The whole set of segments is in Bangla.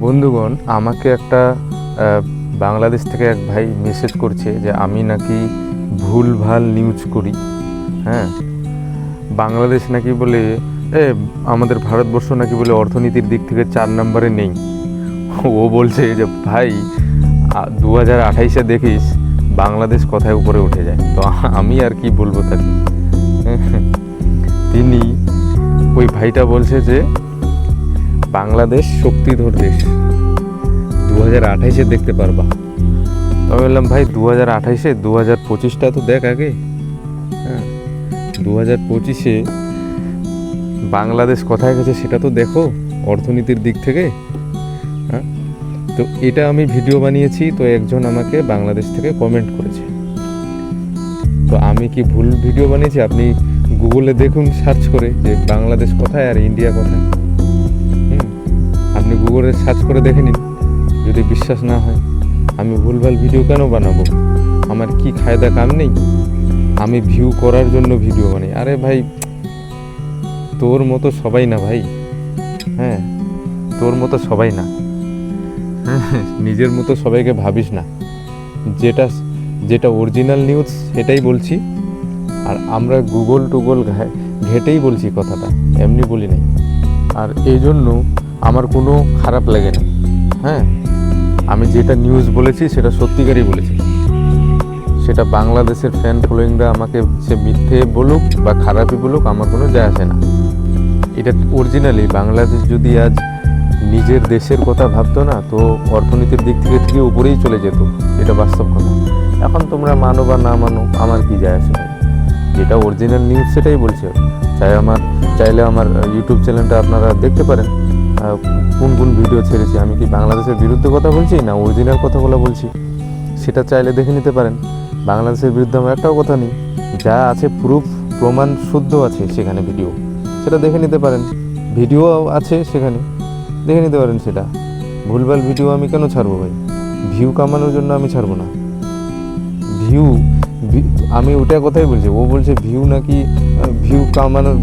বন্ধুগণ, আমাকে একটা বাংলাদেশ থেকে এক ভাই মেসেজ করছে যে আমি নাকি ভুলভাল নিউজ করি। হ্যাঁ, বাংলাদেশ নাকি বলে আমাদের ভারতবর্ষ নাকি বলে অর্থনীতির দিক থেকে 4 নম্বরে নেই। ও বলছে যে ভাই 2028-এ দেখিস বাংলাদেশ কোথায় উপরে উঠে যায়। তো আমি আর কি বলবো তাকে। তিনি ওই ভাইটা বলছে যে বাংলাদেশ শক্তিধর দেশ, 2028-এ দেখতে পারবা। তো আমি বললাম ভাই 2028-এ 2025টা তো দেখ আগে। হ্যাঁ, 2025-এ বাংলাদেশ কোথায় গেছে সেটা তো দেখো অর্থনীতির দিক থেকে। হ্যাঁ, তো এটা আমি ভিডিও বানিয়েছি, তো একজন আমাকে বাংলাদেশ থেকে কমেন্ট করেছে। তো আমি কি ভুল ভিডিও বানিয়েছি? আপনি গুগলে দেখুন, সার্চ করে যে বাংলাদেশ কোথায় আর ইন্ডিয়া কোথায়। আপনি গুগলে সার্চ করে দেখে নিন। যদি বিশ্বাস না হয়, আমি ভুলভাল ভিডিও কেন বানাবো? আমার কি ফায়দা কাম নেই? আমি ভিউ করার জন্য ভিডিও বানাই। আরে ভাই, তোর মতো সবাই না ভাই। হ্যাঁ, তোর মতো সবাই না। নিজের মতো সবাইকে ভাবিস না। যেটা অরিজিনাল নিউজ সেটাই বলছি। আর আমরা গুগল টুগল ঘেটেই বলছি কথাটা, এমনি বলি নাই। আর এই জন্য আমার কোনো খারাপ লাগে না। হ্যাঁ, আমি যেটা নিউজ বলেছি সেটা সত্যিকারই বলেছি। সেটা বাংলাদেশের ফ্যান ফলোয়িংরা আমাকে সে মিথ্যে বলুক বা খারাপই বলুক, আমার কোনো যায় আসে না। এটা অরিজিনালি বাংলাদেশ যদি আজ নিজের দেশের কথা ভাবতো না, তো অর্থনীতির দিক থেকে উপরেই চলে যেত। এটা বাস্তব কথা। এখন তোমরা মানো বা না মানো, আমার কি যায় আসে ভাই। যেটা অরিজিনাল নিউজ সেটাই বলছে। চাইলে আমার ইউটিউব চ্যানেলটা আপনারা দেখতে পারেন, কোন ভিডিও ছেড়েছি। আমি কি বাংলাদেশের বিরুদ্ধে কথা বলছি না অরিজিনাল কথাগুলো বলছি, সেটা চাইলে দেখে নিতে পারেন। বাংলাদেশের বিরুদ্ধে আমার একটাও কথা নেই। যা আছে প্রুফ প্রমাণ শুদ্ধ আছে সেখানে ভিডিও, সেটা দেখে নিতে পারেন। ভিডিও আছে সেখানে, দেখে নিতে পারেন। সেটা ভুলভাল ভিডিও আমি কেন ছাড়বো ভাই? ভিউ কামানোর জন্য আমি ছাড়বো না। আমি ওটা কথাই বলছি। ও বলছে ভিউ নাকি ভিউ কামানোর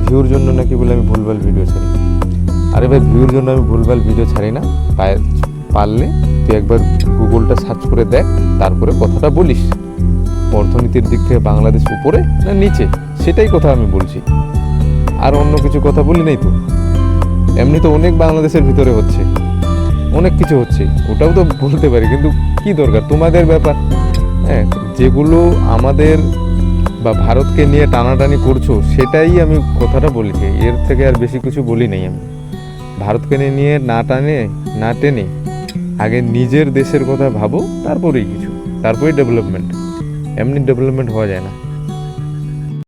ভিউর জন্য নাকি বলে আমি ভুলভাল ভিডিও ছাড়ি। আরে ভাই, ভিউর জন্য আমি ভুলভাল ভিডিও ছাড়ি না। পারলে তুই একবার গুগলটা সার্চ করে দেখ, তারপরে কথাটা বলিস। অর্থনীতির দিক থেকে বাংলাদেশ উপরে না নিচে, সেটাই কথা আমি বলছি। আর অন্য কিছু কথা বলি নাই তো। এমনি তো অনেক বাংলাদেশের ভিতরে হচ্ছে, অনেক কিছু হচ্ছে, ওটাও তো বলতে পারি। কিন্তু কি দরকার, তোমাদের ব্যাপার। হ্যাঁ, যেগুলো আমাদের বা ভারতকে নিয়ে টানাটানি করছো, সেটাই আমি কথাটা বলেছি। এর থেকে আর বেশি কিছু বলি নাই আমি। ভারতকে নিয়ে না টেনে আগে নিজের দেশের কথা ভাবো, তারপরেই কিছু, তারপরেই ডেভেলপমেন্ট। এমনি ডেভেলপমেন্ট হওয়া যায় না।